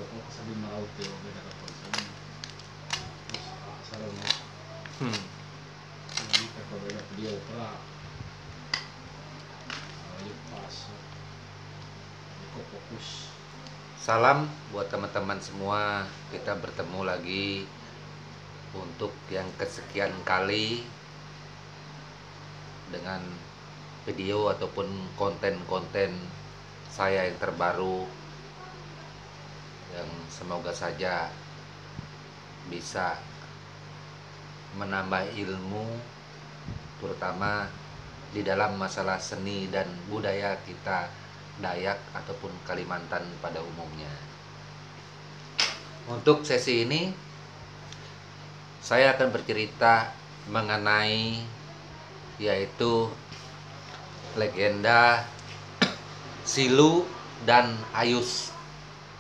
ako sabi maauti o may nakapansan. Terus asal mo, hindi ka pa rin video para yung paso. Hindi ko fokus. Salam buat teman-teman semua. Kita bertemu lagi untuk yang kesekian kali dengan video ataupun konten-konten saya yang terbaru, yang semoga saja bisa menambah ilmu, terutama di dalam masalah seni dan budaya kita Dayak ataupun Kalimantan pada umumnya. Untuk sesi ini saya akan bercerita mengenai yaitu legenda Silu dan Ayus.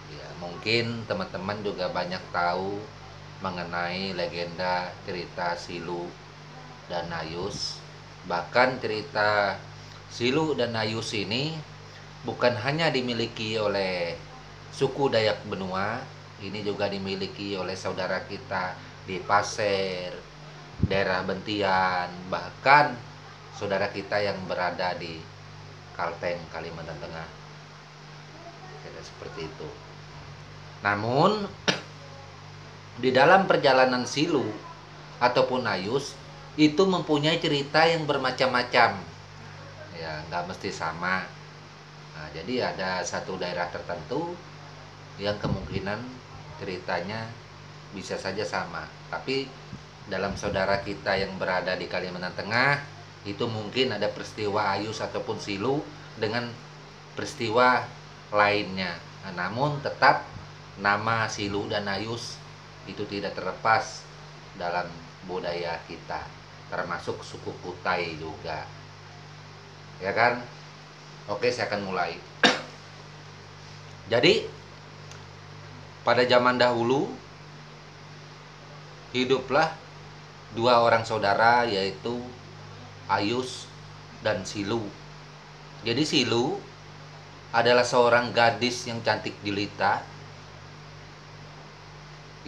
Ya, mungkin teman-teman juga banyak tahu mengenai legenda cerita Silu dan Ayus. Bahkan cerita Silu dan Ayus ini bukan hanya dimiliki oleh suku Dayak Benua, ini juga dimiliki oleh saudara kita di Pasir, daerah Bentian, bahkan saudara kita yang berada di Kalteng, Kalimantan Tengah. Tidak seperti itu. Namun di dalam perjalanan Silu ataupun Ayus itu mempunyai cerita yang bermacam-macam. Ya, nggak mesti sama. Nah, jadi ada satu daerah tertentu yang kemungkinan ceritanya bisa saja sama. Tapi dalam saudara kita yang berada di Kalimantan Tengah itu mungkin ada peristiwa Ayus ataupun Silu dengan peristiwa lainnya. Nah, namun tetap nama Silu dan Ayus itu tidak terlepas dalam budaya kita, termasuk suku Kutai juga. Ya kan? Oke, saya akan mulai. Jadi pada zaman dahulu hiduplah dua orang saudara, yaitu Ayus dan Silu. Jadi Silu adalah seorang gadis yang cantik jelita,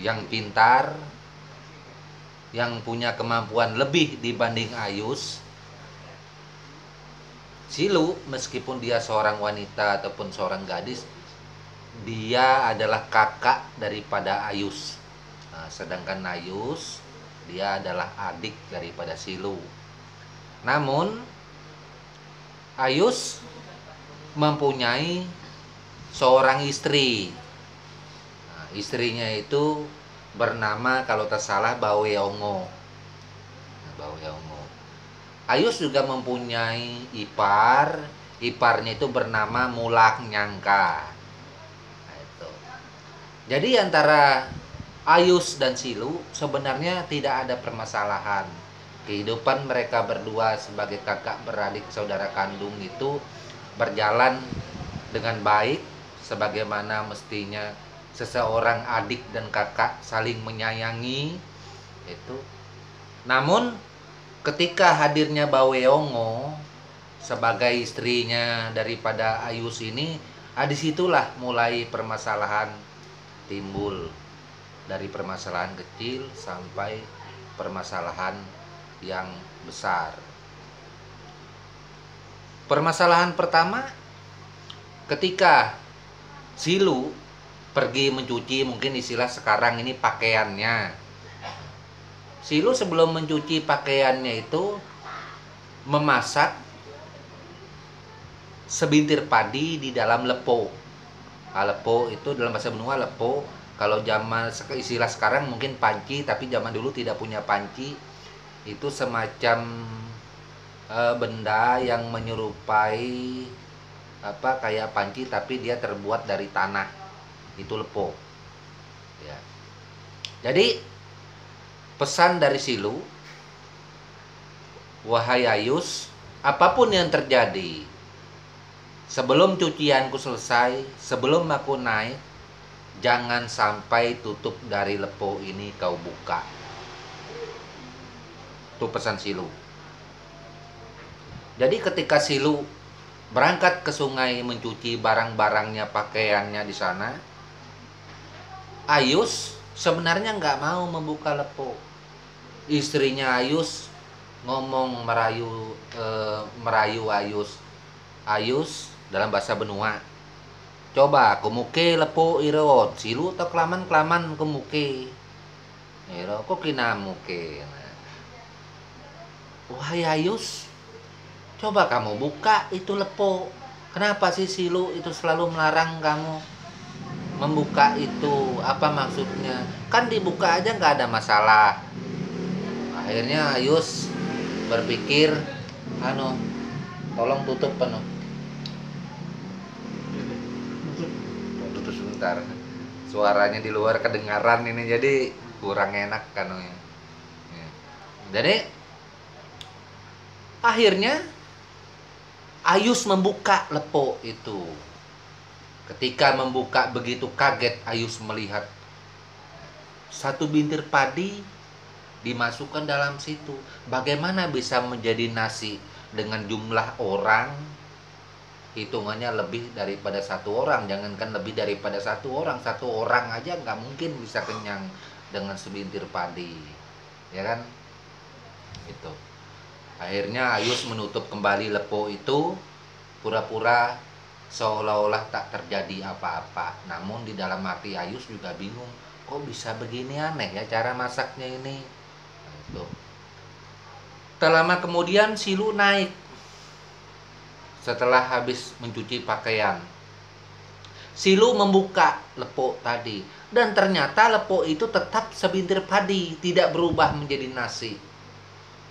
yang pintar, yang punya kemampuan lebih dibanding Ayus. Silu, meskipun dia seorang wanita ataupun seorang gadis, dia adalah kakak daripada Ayus. Nah, sedangkan Ayus, dia adalah adik daripada Silu. Namun Ayus mempunyai seorang istri. Nah, istrinya itu bernama, kalau tak salah, Baweongo. Nah, Baweongo. Ayus juga mempunyai ipar. Iparnya itu bernama Mulak Nyangka. Nah, itu. Jadi antara Ayus dan Silu sebenarnya tidak ada permasalahan. Kehidupan mereka berdua sebagai kakak beradik saudara kandung itu berjalan dengan baik, sebagaimana mestinya seseorang adik dan kakak saling menyayangi itu. Namun ketika hadirnya Baweongo sebagai istrinya daripada Ayus ini, disitulah mulai permasalahan timbul. Dari permasalahan kecil sampai permasalahan yang besar. Permasalahan pertama, ketika Silu pergi mencuci, mungkin istilah sekarang ini pakaiannya. Silu sebelum mencuci pakaiannya itu memasak sebintir padi di dalam lepo. Lepo itu dalam bahasa Benua lepo. Kalau zaman istilah sekarang mungkin panci, tapi zaman dulu tidak punya panci. Itu semacam benda yang menyerupai kayak panci, tapi dia terbuat dari tanah. Itu lepo. Ya. Jadi pesan dari Silu, wahai Ayus, apapun yang terjadi, sebelum cucianku selesai, sebelum aku naik, jangan sampai tutup dari lepo ini kau buka. Itu pesan Silu. Jadi ketika Silu berangkat ke sungai mencuci barang-barangnya, pakaiannya di sana, Ayus sebenarnya nggak mau membuka Lepo. Istrinya Ayus ngomong merayu Ayus. Ayus dalam bahasa Benua. Coba kemuke Lepo iro, silu atau kelaman kemuke. Iro kok kina muke. Wahai Ayus, coba kamu buka itu Lepo. Kenapa sih Silu itu selalu melarang kamu membuka itu? Apa maksudnya? Kan dibuka aja nggak ada masalah. Akhirnya Ayus berpikir, tolong tutup tutup sebentar. Suaranya di luar kedengaran ini jadi kurang enak ya. Jadi akhirnya Ayus membuka Lepo itu. Ketika membuka begitu kaget Ayus melihat satu bintir padi dimasukkan dalam situ. Bagaimana bisa menjadi nasi dengan jumlah orang hitungannya lebih daripada satu orang. Jangankan lebih daripada satu orang aja nggak mungkin bisa kenyang dengan sebintir padi, ya kan? Itu. Akhirnya Ayus menutup kembali Lepo itu, pura-pura seolah-olah tak terjadi apa-apa. Namun di dalam hati Ayus juga bingung, kok bisa begini, aneh ya cara masaknya ini. Tuh. Tak lama kemudian Silu naik setelah habis mencuci pakaian. Silu membuka Lepo tadi dan ternyata Lepo itu tetap sebintir padi, tidak berubah menjadi nasi.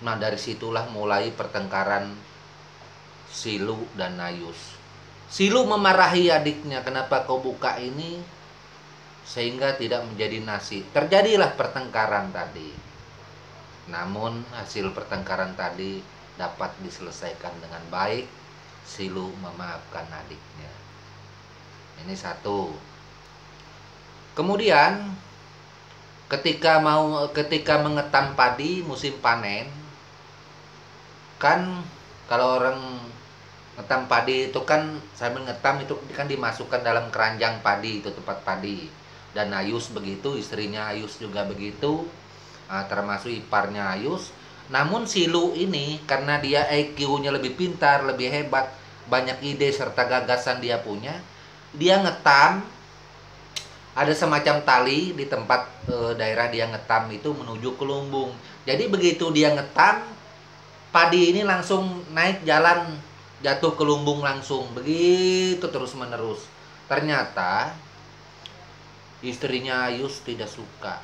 Nah, dari situlah mulai pertengkaran Silu dan Ayus. Silu memarahi adiknya, kenapa kau buka ini sehingga tidak menjadi nasi. Terjadilah pertengkaran tadi. Namun hasil pertengkaran tadi dapat diselesaikan dengan baik. Silu memaafkan adiknya. Ini satu. Kemudian ketika mengetam padi musim panen, kan kalau orang ngetam padi itu kan sambil ngetam itu kan dimasukkan dalam keranjang padi, itu tempat padi. Dan Ayus begitu, istrinya Ayus juga begitu, termasuk iparnya Ayus. Namun Silu ini karena dia IQ-nya lebih pintar, lebih hebat, banyak ide serta gagasan dia punya, dia ngetam. Ada semacam tali di tempat daerah dia ngetam itu menuju ke lumbung. Jadi begitu dia ngetam, padi ini langsung naik jalan, jatuh ke lumbung langsung. Begitu terus menerus. Ternyata istrinya Ayus tidak suka.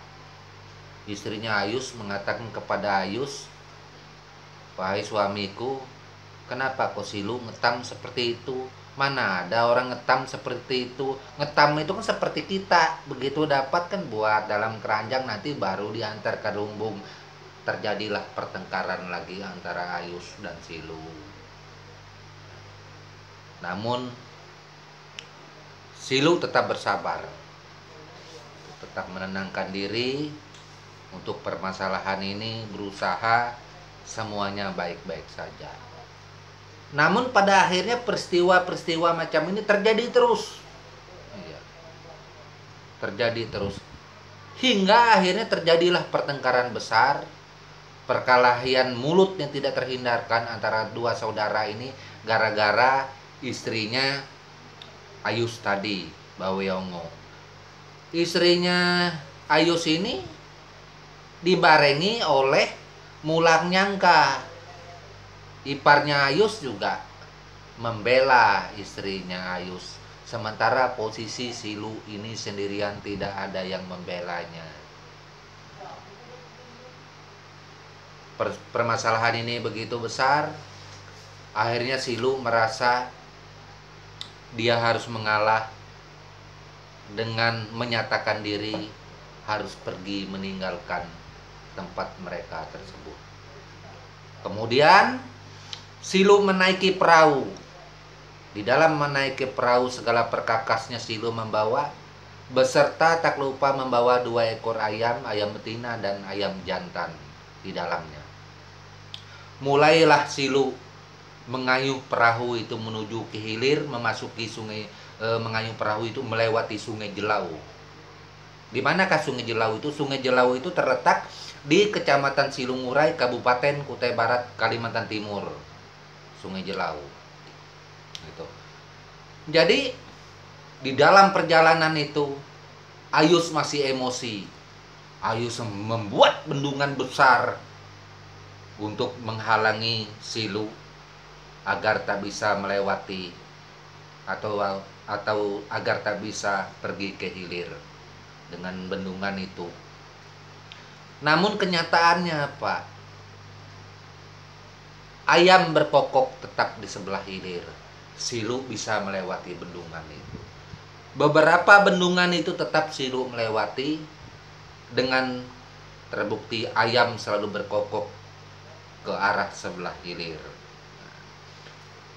Istrinya Ayus mengatakan kepada Ayus, wahai suamiku, kenapa kau Silu ngetam seperti itu? Mana ada orang ngetam seperti itu. Ngetam itu kan seperti kita, begitu dapat kan buat dalam keranjang, nanti baru diantar ke lumbung. Terjadilah pertengkaran lagi antara Ayus dan Silu. Namun Silu tetap bersabar, tetap menenangkan diri untuk permasalahan ini, berusaha semuanya baik-baik saja. Namun pada akhirnya peristiwa-peristiwa macam ini terjadi terus. Iya. Terjadi terus. Hingga akhirnya terjadilah pertengkaran besar, perkelahian mulut yang tidak terhindarkan antara dua saudara ini gara-gara istrinya Ayus tadi, Baweyongo. Istrinya Ayus ini dibarengi oleh Mulang Nyangka. Iparnya Ayus juga membela istrinya Ayus. Sementara posisi Silu ini sendirian, tidak ada yang membelanya. Permasalahan ini begitu besar, akhirnya Silu merasa dia harus mengalah dengan menyatakan diri harus pergi meninggalkan tempat mereka tersebut. Kemudian Silu menaiki perahu. Di dalam menaiki perahu segala perkakasnya Silu membawa, beserta tak lupa membawa 2 ekor ayam, ayam betina dan ayam jantan di dalamnya. Mulailah Silu mengayuh perahu itu menuju ke hilir, memasuki sungai, mengayuh perahu itu melewati sungai Jelau. Di manakah Sungai Jelau itu? Sungai Jelau itu terletak di Kecamatan Silungurai, Kabupaten Kutai Barat, Kalimantan Timur. Sungai Jelau. Gitu. Jadi di dalam perjalanan itu Ayus masih emosi. Ayus membuat bendungan besar untuk menghalangi Silu agar tak bisa melewati atau agar tak bisa pergi ke hilir dengan bendungan itu. Namun kenyataannya, Pak, ayam berkokok tetap di sebelah hilir. Silu bisa melewati bendungan itu. Beberapa bendungan itu tetap Silu melewati dengan terbukti ayam selalu berkokok ke arah sebelah hilir.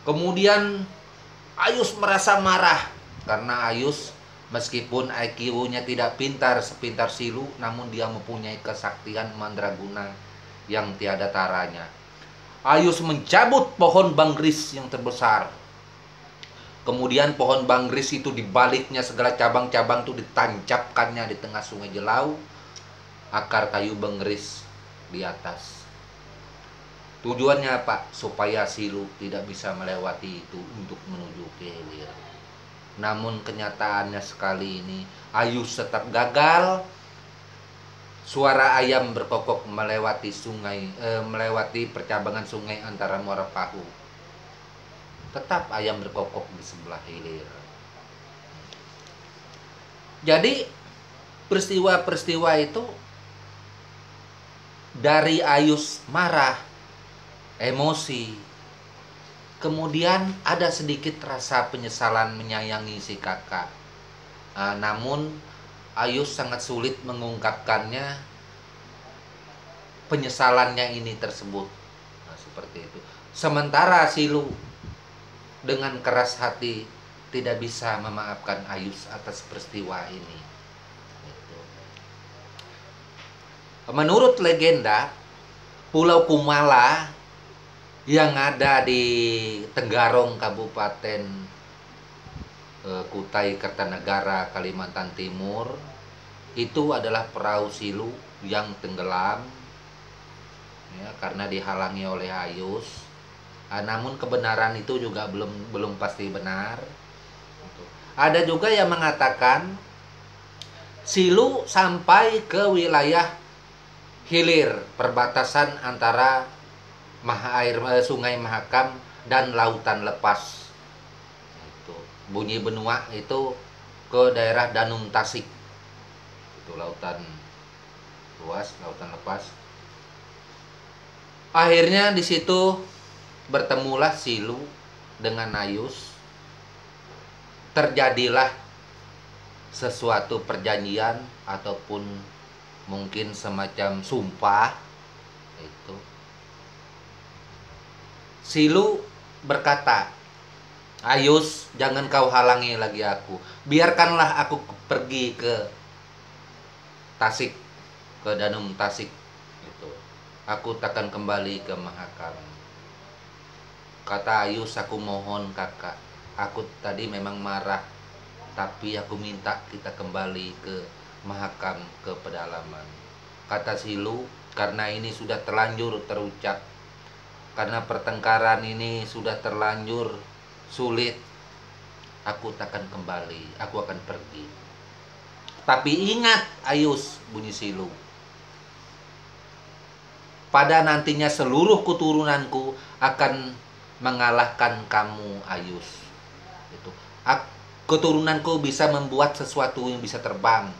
Kemudian Ayus merasa marah karena Ayus meskipun IQ-nya tidak pintar sepintar Silu, namun dia mempunyai kesaktian mandraguna yang tiada taranya. Ayus mencabut pohon banggris yang terbesar. Kemudian pohon banggris itu dibaliknya segala cabang-cabang itu ditancapkannya di tengah Sungai Jelau, akar kayu banggris di atas. Tujuannya apa? Supaya Silu tidak bisa melewati itu untuk menuju ke hilir. Namun kenyataannya sekali ini Ayus tetap gagal. Suara ayam berkokok melewati melewati percabangan sungai antara Muara Pahu. Tetap ayam berkokok di sebelah hilir. Jadi peristiwa-peristiwa itu dari Ayus marah, emosi, kemudian ada sedikit rasa penyesalan menyayangi si kakak. Namun Ayus sangat sulit mengungkapkannya, penyesalannya ini tersebut. Seperti itu. Sementara Silu dengan keras hati tidak bisa memaafkan Ayus atas peristiwa ini. Menurut legenda, Pulau Kumala yang ada di Tenggarong, Kabupaten Kutai Kartanegara, Kalimantan Timur, itu adalah perahu Silu yang tenggelam ya, karena dihalangi oleh Ayus. Namun kebenaran itu juga belum pasti benar. Ada juga yang mengatakan Silu sampai ke wilayah hilir perbatasan antara Sungai Mahakam dan Lautan Lepas. Itu bunyi benua itu ke daerah Danum Tasik. Itu lautan luas, lautan lepas. Akhirnya di situ bertemulah Silu dengan Ayus. Terjadilah sesuatu perjanjian ataupun mungkin semacam sumpah. Itu Silu berkata, Ayus, jangan kau halangi lagi aku. Biarkanlah aku pergi ke Tasik, ke Danum Tasik. Gitu. Aku takkan kembali ke Mahakam. Kata Ayus, aku mohon kakak. Aku tadi memang marah, tapi aku minta kita kembali ke Mahakam, ke pedalaman. Kata Silu, karena ini sudah terlanjur terucap, karena pertengkaran ini sudah terlanjur sulit, aku takkan kembali, aku akan pergi. Tapi ingat Ayus, bunyi Silu, pada nantinya seluruh keturunanku akan mengalahkan kamu, Ayus. Itu. Keturunanku bisa membuat sesuatu yang bisa terbang.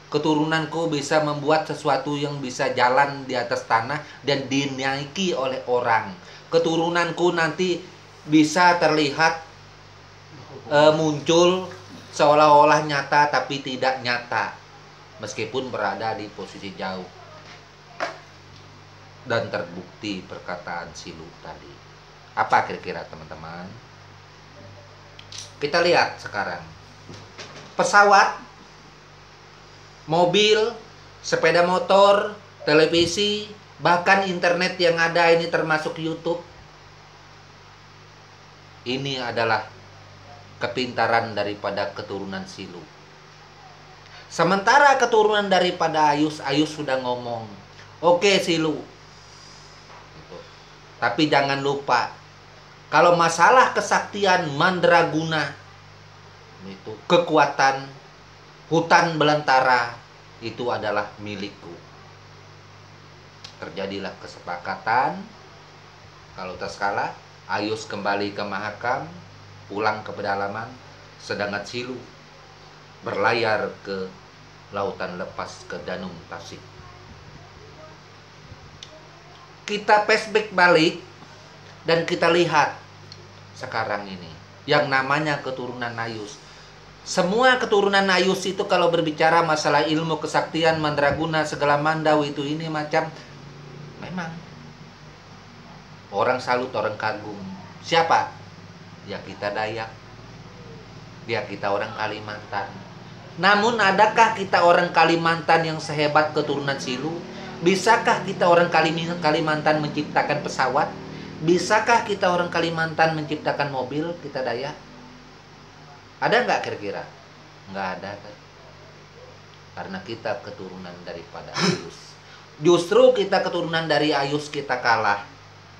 Keturunanku bisa membuat sesuatu yang bisa jalan di atas tanah dan dinaiki oleh orang. Keturunanku nanti bisa terlihat muncul seolah-olah nyata tapi tidak nyata, meskipun berada di posisi jauh. Dan terbukti perkataan Silu tadi. Apa kira-kira teman-teman? Kita lihat sekarang. Pesawat, mobil, sepeda motor, televisi, bahkan internet yang ada ini termasuk YouTube. Ini adalah kepintaran daripada keturunan Silu. Sementara keturunan daripada Ayus sudah ngomong, oke Silu. Gitu. Tapi jangan lupa, kalau masalah kesaktian mandraguna, itu kekuatan hutan belantara itu adalah milikku. Terjadilah kesepakatan. Kalau tak kalah, Ayus kembali ke Mahakam, pulang ke pedalaman, sedangkan Silu berlayar ke lautan lepas ke Danum Tasik. Kita flashback balik dan kita lihat sekarang ini yang namanya keturunan Ayus. Semua keturunan Ayus itu kalau berbicara masalah ilmu kesaktian mandraguna segala mandau itu ini macam, memang orang salut, orang kagum. Siapa? Ya kita Dayak. Ya kita orang Kalimantan. Namun adakah kita orang Kalimantan yang sehebat keturunan Silu? Bisakah kita orang Kalimantan menciptakan pesawat? Bisakah kita orang Kalimantan menciptakan mobil, kita Dayak? Ada nggak kira-kira? Nggak ada kan? Karena kita keturunan daripada Ayus. Justru kita keturunan dari Ayus kita kalah.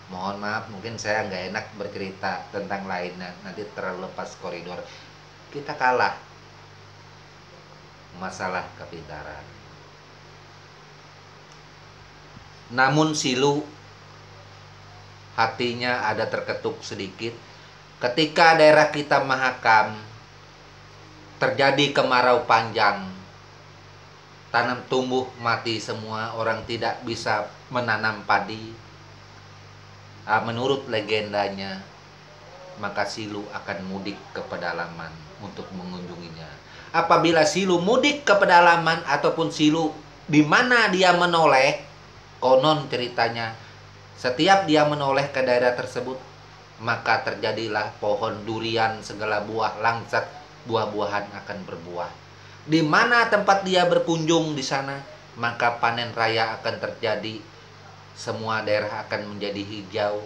Mohon maaf, mungkin saya nggak enak bercerita tentang lainnya. Nanti terlalu lepas koridor. Kita kalah. Masalah kepintaran. Namun Silu hatinya ada terketuk sedikit ketika daerah kita Mahakam terjadi kemarau panjang, tanam tumbuh mati semua, orang tidak bisa menanam padi. Menurut legendanya, maka Silu akan mudik ke pedalaman untuk mengunjunginya. Apabila Silu mudik ke pedalaman ataupun Silu di mana dia menoleh, konon ceritanya setiap dia menoleh ke daerah tersebut, maka terjadilah pohon durian segala buah langsat, buah-buahan akan berbuah. Di mana tempat dia berkunjung di sana, maka panen raya akan terjadi. Semua daerah akan menjadi hijau.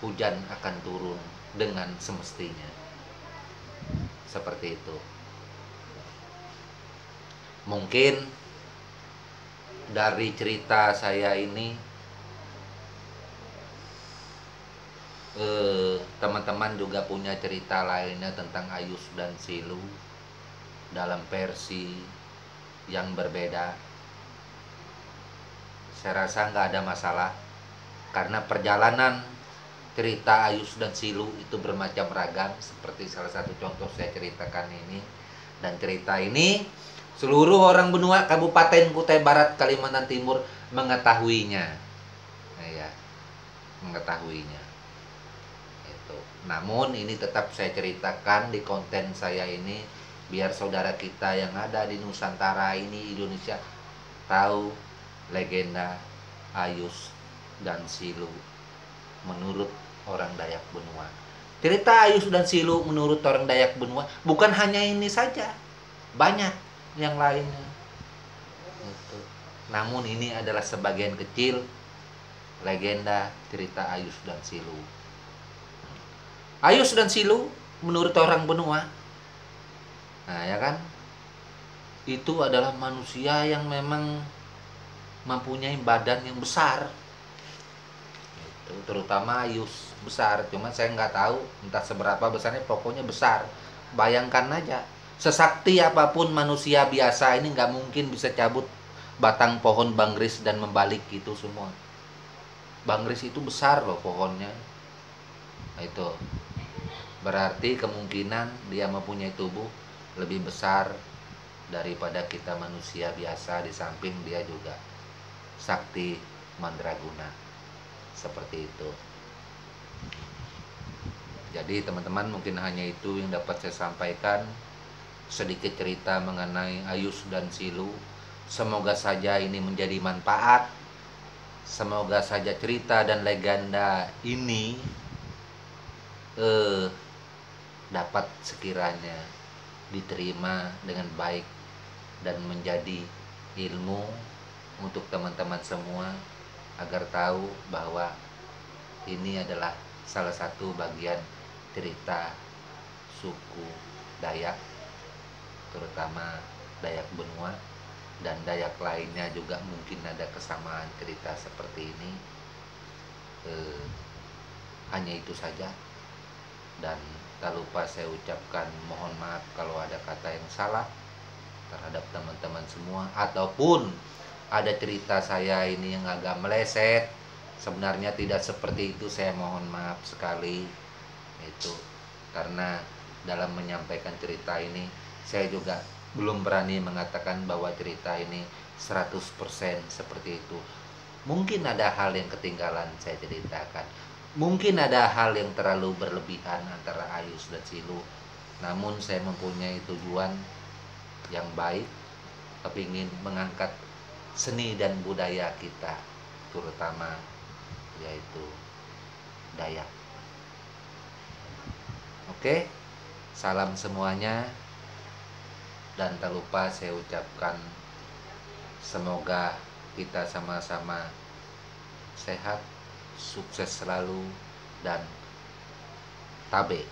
Hujan akan turun dengan semestinya. Seperti itu. Mungkin dari cerita saya ini teman-teman juga punya cerita lainnya tentang Ayus dan Silu dalam versi yang berbeda. Saya rasa nggak ada masalah karena perjalanan cerita Ayus dan Silu itu bermacam ragam, seperti salah satu contoh saya ceritakan ini. Dan cerita ini seluruh orang benua Kabupaten Kutai Barat Kalimantan Timur mengetahuinya. Nah, ya, mengetahuinya. Itu. Namun ini tetap saya ceritakan di konten saya ini biar saudara kita yang ada di Nusantara ini, Indonesia, tahu legenda Ayus dan Silu menurut orang Dayak Benua. Cerita Ayus dan Silu menurut orang Dayak Benua bukan hanya ini saja, banyak yang lainnya. Gitu. Namun ini adalah sebagian kecil legenda cerita Ayus dan Silu. Ayus dan Silu menurut orang Benua, nah ya kan, itu adalah manusia yang memang mempunyai badan yang besar. Itu, terutama Ayus besar, cuma saya nggak tahu entah seberapa besarnya, pokoknya besar. Bayangkan aja, sesakti apapun manusia biasa ini nggak mungkin bisa cabut batang pohon banggris dan membalik itu semua. Banggris itu besar loh pohonnya. Nah, itu berarti kemungkinan dia mempunyai tubuh lebih besar daripada kita manusia biasa. Di samping dia juga sakti mandraguna. Seperti itu. Jadi teman-teman, mungkin hanya itu yang dapat saya sampaikan, sedikit cerita mengenai Ayus dan Silu. Semoga saja ini menjadi manfaat. Semoga saja cerita dan legenda ini dapat sekiranya diterima dengan baik dan menjadi ilmu untuk teman-teman semua, agar tahu bahwa ini adalah salah satu bagian cerita suku Dayak, terutama Dayak Benua, dan Dayak lainnya juga mungkin ada kesamaan cerita seperti ini. Hanya itu saja, dan tak lupa saya ucapkan mohon maaf kalau ada kata yang salah terhadap teman-teman semua, ataupun ada cerita saya ini yang agak meleset, sebenarnya tidak seperti itu. Saya mohon maaf sekali itu, karena dalam menyampaikan cerita ini saya juga belum berani mengatakan bahwa cerita ini 100% seperti itu. Mungkin ada hal yang ketinggalan saya ceritakan, mungkin ada hal yang terlalu berlebihan antara Ayus dan Silu. Namun saya mempunyai tujuan yang baik, kepingin mengangkat seni dan budaya kita, terutama yaitu Dayak. Oke, salam semuanya, dan tak lupa saya ucapkan semoga kita sama-sama sehat, sukses selalu, dan tabe.